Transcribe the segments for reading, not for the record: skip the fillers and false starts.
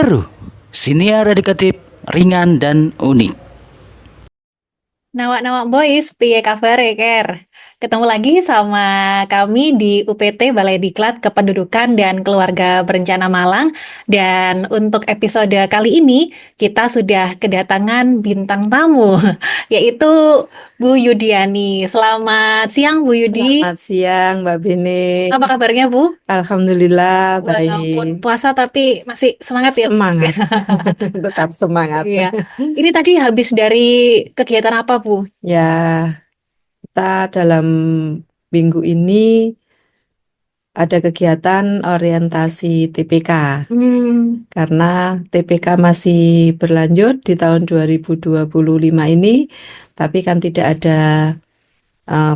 Seru, siniar edukatif, ringan dan unik. Nawak-nawak boys, piye kabar Ker? Ketemu lagi sama kami di UPT Balai Diklat Kependudukan dan Keluarga Berencana Malang. Dan untuk episode kali ini, kita sudah kedatangan bintang tamu, yaitu Bu Yudiani. Selamat siang Bu Yudi. Selamat siang, Mbak Bene. Apa kabarnya Bu? Alhamdulillah Walaupun baik. puasa tapi masih semangat ya Bu? Semangat, tetap semangat. Iya. Ini tadi habis dari kegiatan apa Bu? Ya, kita dalam minggu ini ada kegiatan orientasi TPK. Karena TPK masih berlanjut di tahun 2025 ini, tapi kan tidak ada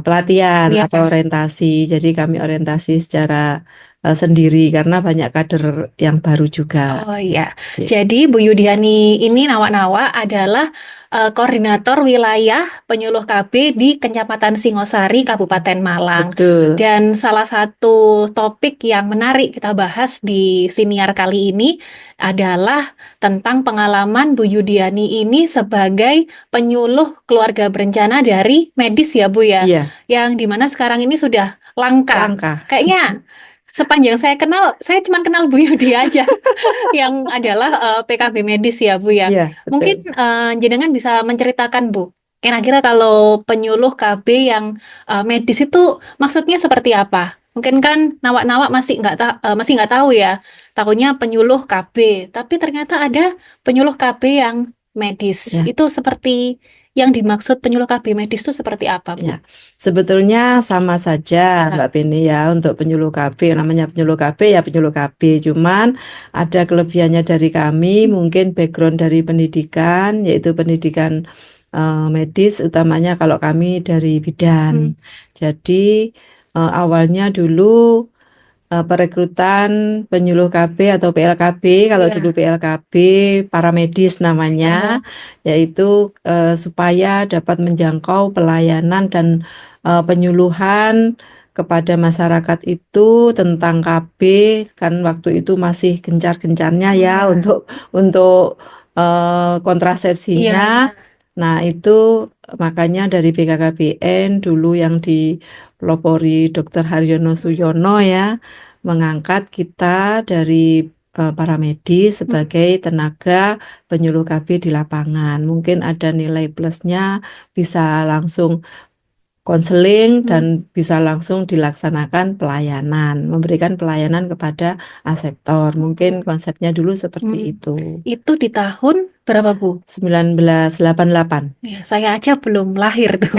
pelatihan Iya. atau orientasi. Jadi kami orientasi secara sendiri karena banyak kader yang baru juga. Oh iya, Gitu. jadi Bu Yudiani ini Nawa-Nawa adalah koordinator wilayah penyuluh KB di Kecamatan Singosari, Kabupaten Malang. Betul. Dan salah satu topik yang menarik kita bahas di siniar kali ini adalah tentang pengalaman Bu Yudiani ini sebagai penyuluh keluarga berencana dari medis ya Bu ya, Iya, yang dimana sekarang ini sudah langka. langkah. Kayaknya sepanjang saya kenal, saya cuma kenal Bu Yudi aja yang adalah PKB medis ya Bu ya. Iya, betul. Mungkin jenengan bisa menceritakan Bu, kira-kira kalau penyuluh KB yang medis itu maksudnya seperti apa? Mungkin kan nawak-nawak masih nggak tahu ya, tahunya penyuluh KB, tapi ternyata ada penyuluh KB yang medis. Ya. Itu seperti yang dimaksud penyuluh KB medis itu seperti apa Bu? Ya, sebetulnya sama saja Ya. Mbak Beni ya untuk penyuluh KB, namanya penyuluh KB ya penyuluh KB, cuman ada kelebihannya dari kami, mungkin background dari pendidikan, yaitu pendidikan medis, utamanya kalau kami dari bidan. Jadi awalnya dulu perekrutan penyuluh KB atau PLKB, kalau Iya. dulu PLKB paramedis namanya, yaitu supaya dapat menjangkau pelayanan dan penyuluhan kepada masyarakat itu tentang KB, kan waktu itu masih gencar-gencarnya ya untuk kontrasepsinya. Iya. Nah, itu makanya dari BKKBN dulu yang dipelopori Dr. Haryono Suyono ya, mengangkat kita dari para medis sebagai tenaga penyuluh KB di lapangan. Mungkin ada nilai plusnya, bisa langsung konseling dan bisa langsung dilaksanakan pelayanan, memberikan pelayanan kepada aseptor. Mungkin konsepnya dulu seperti itu. Itu di tahun berapa Bu? 1988. Ya, saya aja belum lahir tuh.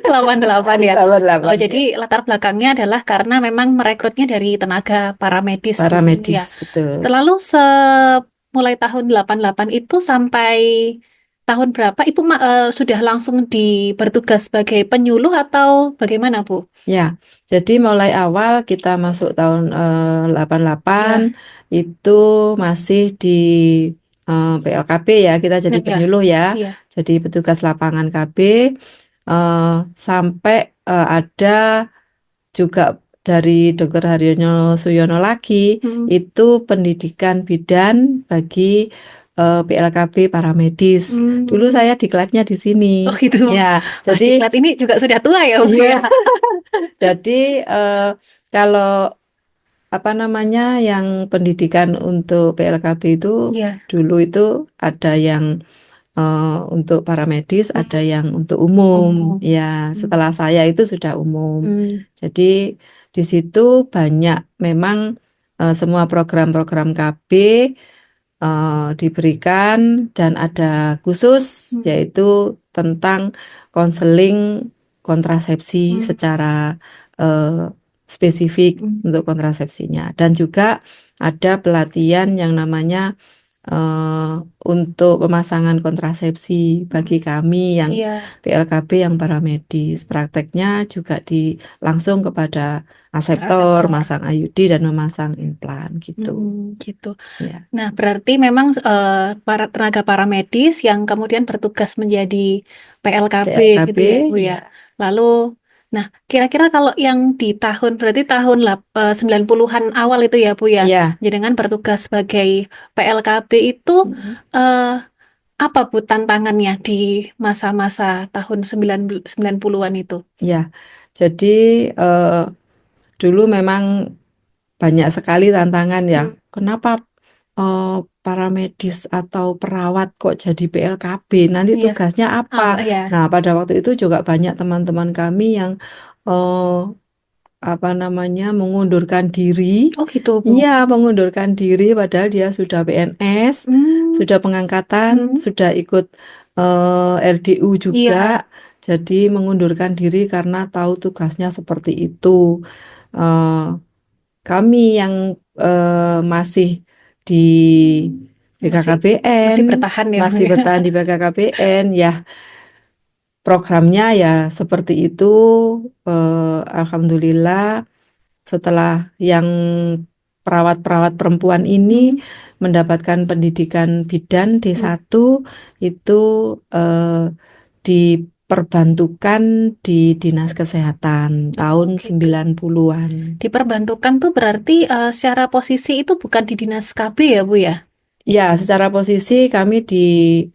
88 ya. 88. Oh, jadi latar belakangnya adalah karena memang merekrutnya dari tenaga paramedis gitu ya. Paramedis, betul. Selalu mulai tahun 88 itu sampai tahun berapa Ibu sudah langsung bertugas sebagai penyuluh atau bagaimana Bu? Ya, jadi mulai awal kita masuk tahun 88 itu masih di PLKB ya, kita jadi Ya. penyuluh ya. Iya. Jadi petugas lapangan KB sampai ada juga dari Dr. Haryono Suyono lagi, itu pendidikan bidan bagi PLKB paramedis. Dulu saya diklatnya di sini. Oh gitu. Ya, Wah, jadi diklat ini juga sudah tua ya Bu ya. jadi kalau apa namanya yang pendidikan untuk PLKB itu Iya. dulu itu ada yang untuk paramedis, ada yang untuk umum. Ya, setelah saya itu sudah umum. Jadi di situ banyak memang semua program-program KB diberikan dan ada khusus yaitu tentang konseling kontrasepsi secara spesifik untuk kontrasepsinya, dan juga ada pelatihan yang namanya untuk pemasangan kontrasepsi bagi kami yang PLKB yang paramedis. Prakteknya juga langsung kepada aseptor, masang IUD dan memasang implan gitu. Gitu. Ya. Nah, berarti memang para tenaga paramedis yang kemudian bertugas menjadi PLKB gitu ya Bu ya. Lalu Nah, kira-kira kalau yang di berarti tahun 90-an awal itu ya Bu ya, Ya, jenengan bertugas sebagai PLKB itu mm, eh, apa Bu tantangannya di masa-masa tahun 90-an itu? ya. Jadi dulu memang banyak sekali tantangan ya. Hmm, Kenapa para medis atau perawat kok jadi PLKB? Nanti iya, tugasnya apa? ya. Nah, pada waktu itu juga banyak teman-teman kami yang eh, apa namanya mengundurkan diri. Oh gitu Bu. Iya, mengundurkan diri padahal dia sudah PNS, Hmm, sudah pengangkatan, hmm, sudah ikut RDU iya, juga. Jadi mengundurkan diri karena tahu tugasnya seperti itu. Eh, Kami yang masih di masih BKKBN, masih bertahan ya Bu masih ya. bertahan di BKKBN, ya programnya ya seperti itu. Alhamdulillah setelah yang perawat-perawat perempuan ini Hmm, mendapatkan pendidikan bidan hmm, D1 itu eh, diperbantukan di Dinas Kesehatan oh tahun gitu. 90-an. Diperbantukan tuh berarti secara posisi itu bukan di dinas KB ya Bu ya? Ya, secara posisi kami di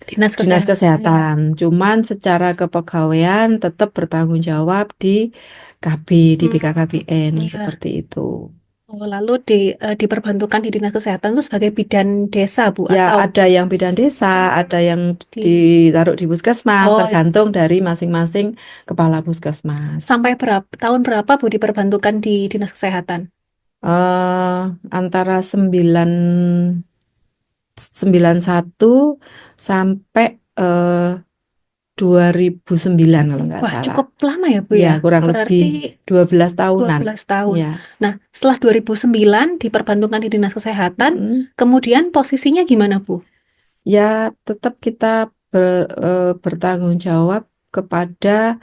Dinas Dinas Kesehatan. Iya. Kesehatan, cuman secara kepegawaian tetap bertanggung jawab di KB, di Hmm, BKKBN, iya. seperti itu. Oh, lalu diperbantukan di dinas kesehatan itu sebagai bidan desa Bu Ya, atau ada yang bidan desa, ada yang di ditaruh di puskesmas, oh tergantung dari masing-masing kepala puskesmas. sampai tahun berapa Bu diperbantukan di dinas kesehatan? eh Antara 91 sampai 2009 kalau nggak Wah, salah. cukup lama ya Bu Ya, ya. kurang lebih Berarti 12 tahunan. 12 tahun. Ya. Nah, setelah 2009 diperbantukan di dinas kesehatan, Mm. kemudian posisinya gimana Bu? Ya, tetap kita bertanggung jawab kepada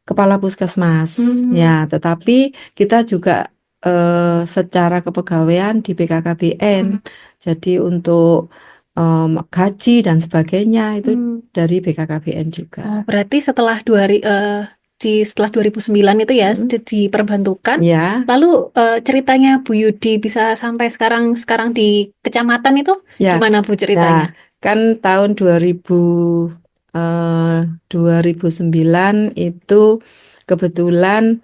kepala puskesmas. Ya, Hmm, tetapi kita juga secara kepegawaian di BKKBN. hmm, Jadi untuk gaji dan sebagainya itu hmm. dari BKKBN juga. Oh, berarti setelah 2009 itu ya Mm. diperbantukan. Ya, Lalu ceritanya Bu Yudi bisa sampai sekarang di kecamatan itu ya. gimana Bu Nah, ceritanya? kan tahun 2009 itu kebetulan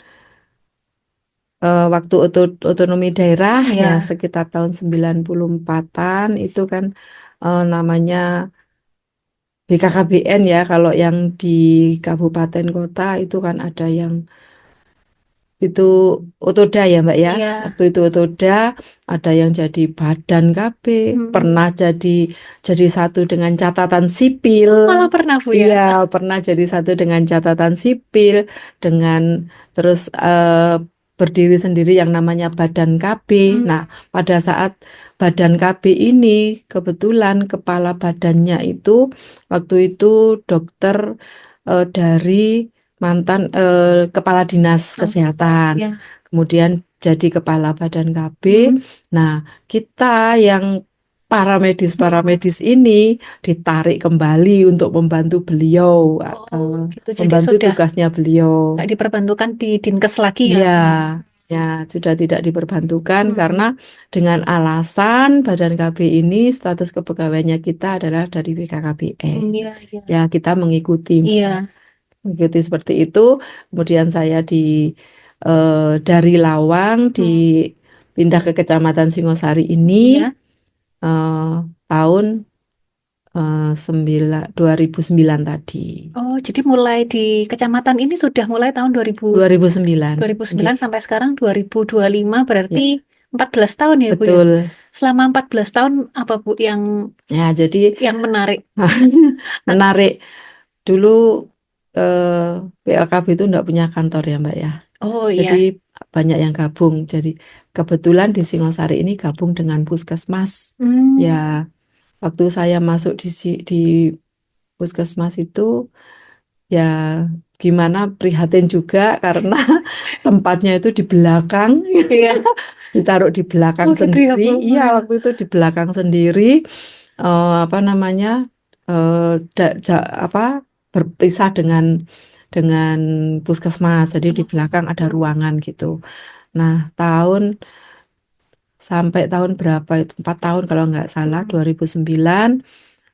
waktu otonomi daerah ya Ya, sekitar tahun 94-an itu kan namanya BKKBN ya. Kalau yang di kabupaten kota itu kan ada yang itu Otoda ya Mbak ya. iya. Waktu itu Otoda ada yang jadi badan KB, Hmm. pernah jadi satu dengan catatan sipil. Oh, malah pernah Bu ya. Iya, pernah jadi satu dengan catatan sipil, dengan terus berdiri sendiri yang namanya Badan KB. Hmm. Nah, pada saat Badan KB ini kebetulan kepala badannya itu waktu itu dokter dari mantan kepala dinas Oh, kesehatan, iya. kemudian jadi kepala Badan KB. Hmm. Nah, kita yang Hmm. paramedis ini ditarik kembali untuk membantu beliau, Oh, gitu. Jadi membantu sudah tugasnya beliau. nggak diperbantukan di Dinkes lagi ya. Ya, ya sudah tidak diperbantukan karena Hmm. dengan alasan Badan KB ini status kepegawaiannya kita adalah dari BKKBN. Iya, iya. Ya, kita Iya. mengikuti seperti itu. Kemudian saya dari Lawang Hmm. dipindah ke Kecamatan Singosari ini Iya. eh, tahun 2009 tadi. Oh, jadi mulai di kecamatan ini sudah mulai tahun 2009. 2009 Nggih. sampai sekarang 2025 berarti Ya, 14 tahun ya Bu ya. betul. Selama 14 tahun apa Bu Ya, jadi yang menarik? menarik. Dulu PLKB itu enggak punya kantor ya, Mbak ya. Oh Jadi iya. banyak yang gabung. Jadi kebetulan di Singosari ini gabung dengan Puskesmas. Hmm. Ya, waktu saya masuk di Puskesmas itu ya gimana prihatin juga karena tempatnya itu di belakang, Iya. ditaruh di belakang Oh gitu ya sendiri. Bu. Iya, waktu itu di belakang sendiri. Apa namanya? Apa berpisah dengan dengan puskesmas. Jadi di belakang ada ruangan gitu. Nah, sampai tahun berapa itu? 4 tahun kalau nggak salah, 2009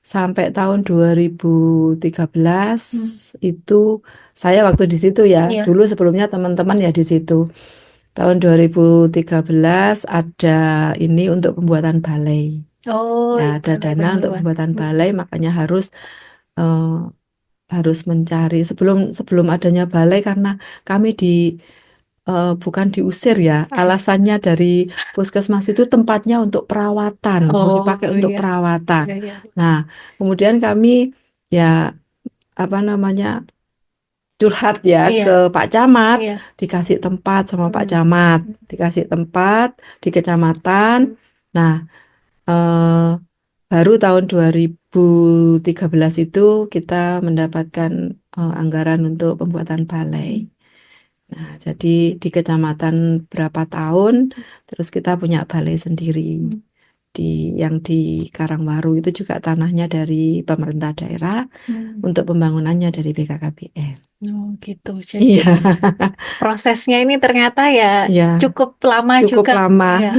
sampai tahun 2013 itu saya waktu di situ ya. Iya. Dulu sebelumnya teman-teman ya di situ. Tahun 2013 ada ini untuk pembuatan balai. Oh, Ya, ada balai dana untuk Banyuwan. pembuatan balai, makanya eh, harus mencari sebelum adanya balai karena kami bukan diusir ya. Alasannya dari puskesmas itu tempatnya untuk perawatan, mau Oh, dipakai untuk iya. perawatan. Iya, iya. Nah, kemudian kami ya apa namanya curhat ya Iya, ke Pak Camat, iya. dikasih tempat sama Pak Camat, dikasih tempat di kecamatan. Nah, eh, baru tahun 2013 itu kita mendapatkan anggaran untuk pembuatan balai. Nah, jadi di kecamatan berapa tahun, terus kita punya balai sendiri. Yang di Karangwaru itu juga tanahnya dari pemerintah daerah, untuk pembangunannya dari BKKBN. Oh, gitu. Jadi Iya, prosesnya ini ternyata ya iya, cukup lama cukup juga. lama. Ya.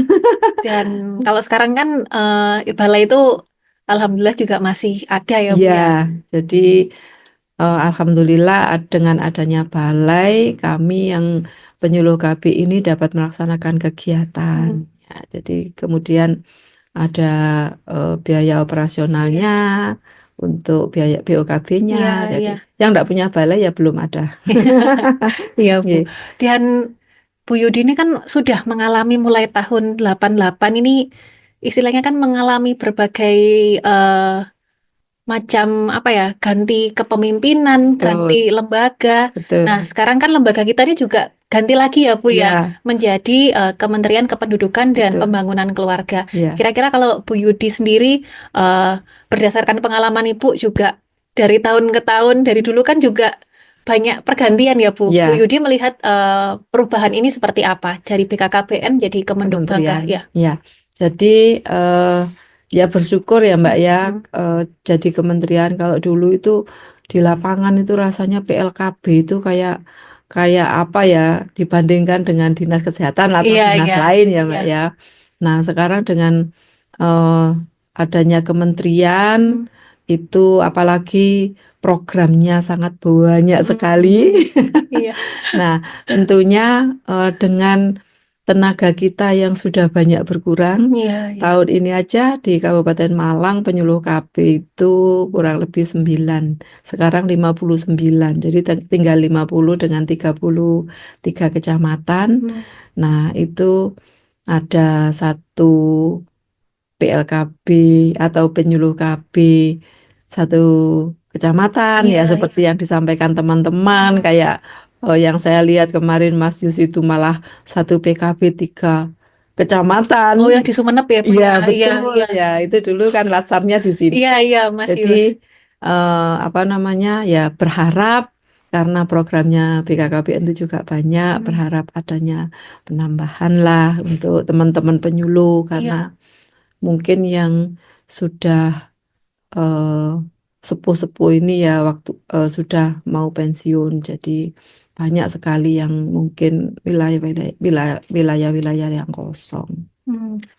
Dan kalau sekarang kan balai itu alhamdulillah juga masih ada ya, Bu Iya, ya. jadi alhamdulillah dengan adanya balai, kami yang penyuluh KB ini dapat melaksanakan kegiatan. Ya, jadi kemudian ada biaya operasionalnya, untuk biaya BOKB-nya. Iya, Jadi iya. yang tidak punya balai ya belum ada. Iya, Bu. Nggih. Dan Bu Yudi ini kan sudah mengalami mulai tahun 88 ini istilahnya kan mengalami berbagai eh, macam apa ya, ganti kepemimpinan, ganti Betul, lembaga. Nah, betul. sekarang kan lembaga kita ini juga ganti lagi ya, Bu ya, Ya, menjadi Kementerian Kependudukan dan betul. Pembangunan Keluarga. Ya, Kira-kira kalau Bu Yudi sendiri eh, berdasarkan pengalaman Ibu juga dari tahun ke tahun, dari dulu kan juga banyak pergantian ya, Bu. Bu ya, Yudi melihat perubahan ini seperti apa dari BKKBN jadi Kemendikbud kementerian. ya. Ya, jadi ya bersyukur ya Mbak ya, jadi kementerian. Kalau dulu itu di lapangan itu rasanya PLKB itu kayak kayak apa ya, dibandingkan dengan dinas kesehatan atau Iya, dinas iya, lain ya iya. Mbak ya. Nah, sekarang dengan eh, adanya kementerian itu apalagi programnya sangat banyak sekali. Iya. Nah, tentunya dengan tenaga kita yang sudah banyak berkurang, Iya, iya. tahun ini aja di Kabupaten Malang penyuluh KB itu kurang lebih 9, sekarang 59. Jadi tinggal 50 dengan 33 kecamatan. Nah, itu ada satu PLKB atau penyuluh KB satu kecamatan Iya, ya, iya. seperti yang disampaikan teman-teman, kayak yang saya lihat kemarin Mas Yus itu malah satu PKB 3 kecamatan. Oh, yang di Sumenep ya, Bu Iya, ya. Iya, betul iya. ya, itu dulu kan latsarnya di sini. Iya, iya, Mas Jadi Yus. apa namanya ya, berharap karena programnya BKKBN itu juga banyak, berharap adanya penambahan lah untuk teman-teman penyuluh, karena Iya. mungkin yang sudah eh, sepuh-sepuh ini ya waktu sudah mau pensiun, jadi banyak sekali yang mungkin wilayah-wilayah yang kosong.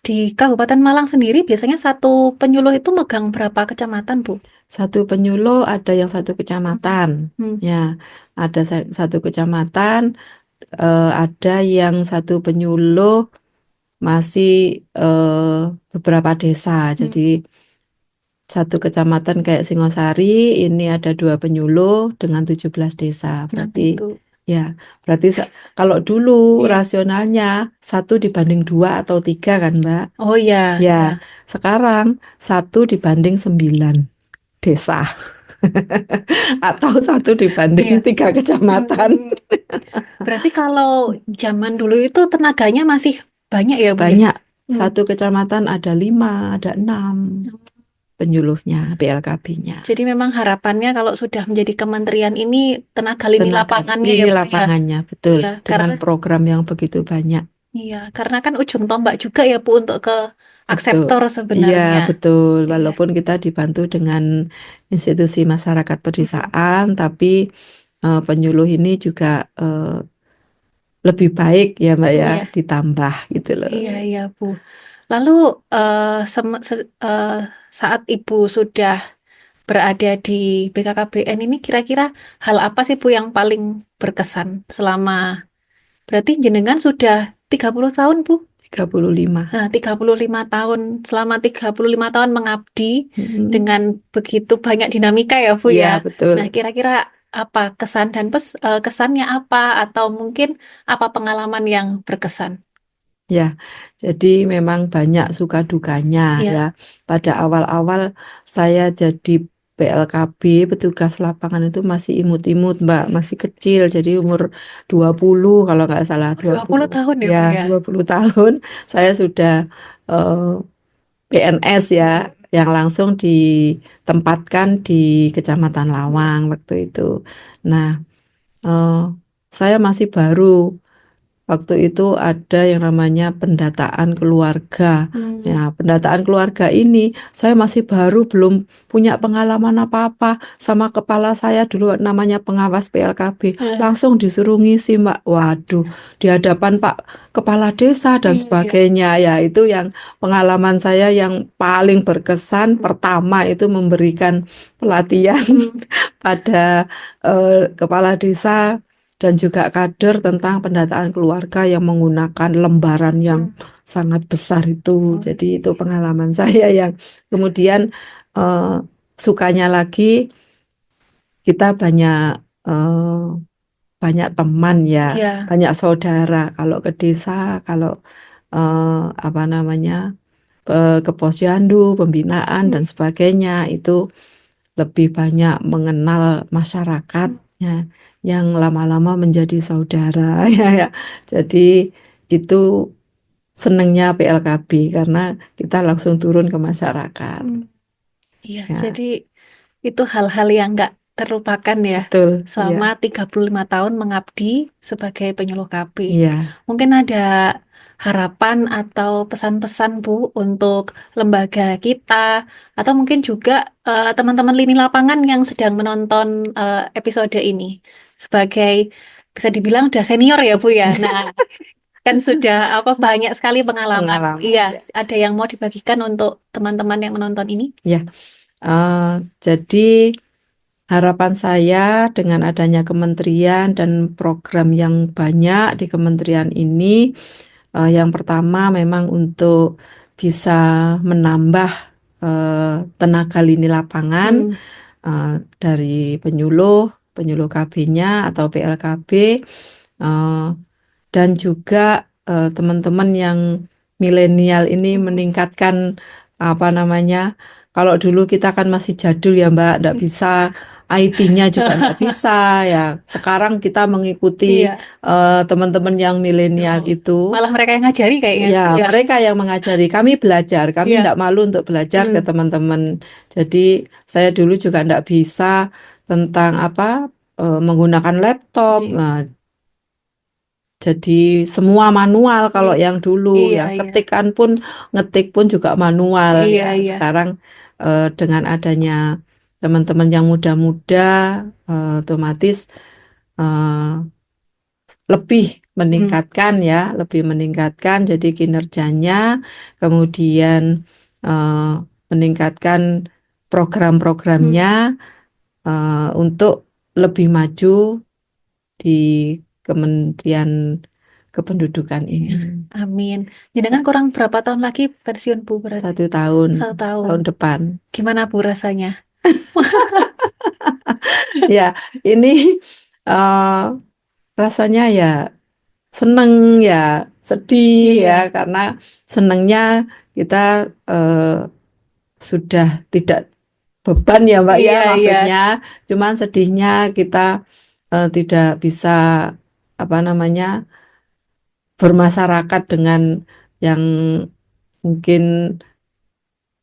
Di Kabupaten Malang sendiri biasanya satu penyuluh itu megang berapa kecamatan, Bu? Satu penyuluh ada yang satu kecamatan, ya ada satu kecamatan, ada yang satu penyuluh masih beberapa desa. Jadi satu kecamatan kayak Singosari ini ada 2 penyuluh dengan 17 desa. Berarti Gitu. ya, berarti kalau dulu Iya. rasionalnya 1 banding 2 atau 3 kan Mbak? Oh iya, Ya, iya. sekarang 1 banding 9 desa atau 1 banding Iya. 3 kecamatan. Berarti kalau zaman dulu itu tenaganya masih banyak ya, Bu ya? Banyak. Satu kecamatan ada 5, ada 6 penyuluhnya, PLKB-nya. Jadi memang harapannya kalau sudah menjadi kementerian ini tenaga lini lapangannya ya, Lini Bu ya. lapangannya, betul. Iya, Dengan program yang begitu banyak. iya, karena kan ujung tombak juga ya, Bu, untuk ke Betul. akseptor Iya, sebenarnya. betul. Iya. Walaupun kita dibantu dengan institusi masyarakat pedesaan, tapi penyuluh ini juga lebih baik ya Mbak ya, Iya, ditambah gitu loh. iya Bu. Lalu saat Ibu sudah berada di BKKBN ini kira-kira hal apa sih Bu yang paling berkesan selama berarti jenengan sudah 30 tahun Bu? 35. Nah, 35 tahun, selama 35 tahun mengabdi Mm-mm. dengan begitu banyak dinamika ya Bu Iya ya. Nah, betul. kira-kira apa kesan dan kesannya apa atau mungkin apa pengalaman yang berkesan? Ya, jadi memang banyak suka dukanya Ya, ya. Pada awal-awal saya jadi PLKB, petugas lapangan itu masih imut-imut, Mbak, masih kecil. Jadi umur 20 kalau nggak salah, 20 20. tahun ya Bu Ya, ya. 20 tahun saya sudah eh, PNS ya, yang langsung ditempatkan di Kecamatan Lawang waktu itu. Nah, eh, saya masih baru. Waktu itu ada yang namanya pendataan keluarga. Hmm. Ya, pendataan keluarga ini saya masih baru, belum punya pengalaman apa-apa. Sama kepala saya dulu namanya pengawas PLKB. Eh, Langsung disuruh ngisi, Mbak. Waduh, di hadapan Pak Kepala Desa dan iya. sebagainya. Ya, itu yang pengalaman saya yang paling berkesan. Pertama itu memberikan pelatihan Hmm. pada Kepala Desa dan juga kader tentang pendataan keluarga yang menggunakan lembaran yang sangat besar itu. Jadi itu pengalaman saya yang kemudian eh, sukanya lagi kita eh, banyak teman ya, Iya. banyak saudara. Kalau ke desa, kalau apa namanya ke posyandu, pembinaan dan sebagainya itu lebih banyak mengenal masyarakatnya yang lama-lama menjadi saudara ya, ya. Jadi itu senengnya PLKB karena kita langsung turun ke masyarakat. Hmm. Iya, Ya, jadi itu hal-hal yang nggak terlupakan ya betul. selama Ya, 35 tahun mengabdi sebagai penyuluh KB. iya. Mungkin ada harapan atau pesan-pesan Bu untuk lembaga kita atau mungkin juga teman-teman lini lapangan yang sedang menonton episode ini sebagai bisa dibilang udah senior ya Bu ya. Nah, kan sudah apa banyak sekali pengalaman. Pengalaman. Iya, Ya. ada yang mau dibagikan untuk teman-teman yang menonton ini? Ya, jadi harapan saya dengan adanya kementerian dan program yang banyak di kementerian ini, yang pertama memang untuk bisa menambah tenaga lini lapangan Hmm. dari penyuluh KB-nya atau PLKB, eh, dan juga teman-teman yang milenial ini meningkatkan apa namanya. Kalau dulu kita kan masih jadul ya Mbak, enggak bisa IT-nya juga enggak bisa ya. Sekarang kita mengikuti Iya. teman-teman yang milenial itu. Malah mereka yang ngajari kayaknya. Ya, Iya. mereka yang mengajari. Kami belajar, kami Iya. tidak malu untuk belajar ke Hmm. teman-teman. Jadi saya dulu juga tidak bisa tentang apa menggunakan laptop. Iya. Nah, jadi semua manual kalau Iya. yang dulu Iya. ya, Iya. ketikan pun ngetik pun juga manual Iya. ya. Iya. Sekarang dengan adanya teman-teman yang muda-muda, otomatis eh, lebih Hmm. meningkatkan ya, lebih meningkatkan jadi kinerjanya, kemudian eh, meningkatkan program-programnya Hmm. untuk lebih maju di Kementerian Kependudukan ini. Amin. Jangan Sa- kurang berapa tahun lagi pensiun Bu berarti? 1 tahun, 1 tahun. tahun depan. Gimana Bu rasanya? Ya, ini eh, rasanya ya seneng ya, sedih ya, Iya. karena senengnya kita eh, sudah tidak beban ya Mbak ya, Iya. Iya. maksudnya cuman sedihnya kita tidak bisa apa namanya bermasyarakat dengan yang mungkin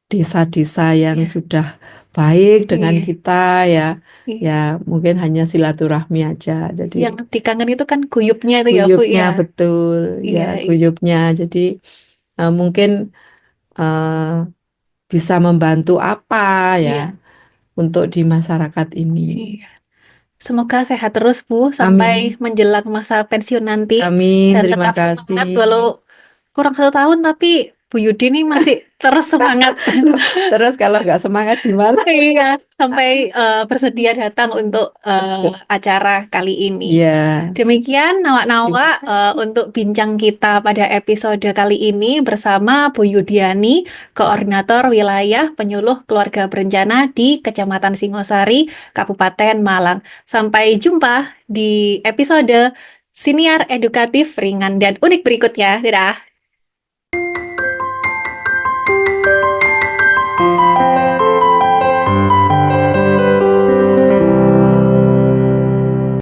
desa-desa yang Iya. sudah baik dengan Iya. kita ya, Iya. ya mungkin hanya silaturahmi aja. Jadi Yang dikangen itu kan guyupnya itu ya Bu guyupnya ya. betul, ya Iya. guyupnya. Jadi mungkin eh, bisa membantu apa ya Iya. untuk di masyarakat ini. Iya. Semoga sehat terus Bu sampai menjelang masa pensiun nanti Amin, dan terima tetap semangat kasih. walau kurang 1 tahun tapi Bu Yudi ini masih terus semangat. Terus kalau nggak semangat gimana? Iya, sampai bersedia datang untuk acara kali ini. Iya, Demikian Nawak-Nawak untuk bincang kita pada episode kali ini bersama Bu Yudiani, Koordinator Wilayah Penyuluh Keluarga Berencana di Kecamatan Singosari, Kabupaten Malang. Sampai jumpa di episode Siniar Edukatif Ringan dan Unik berikutnya. Dadah!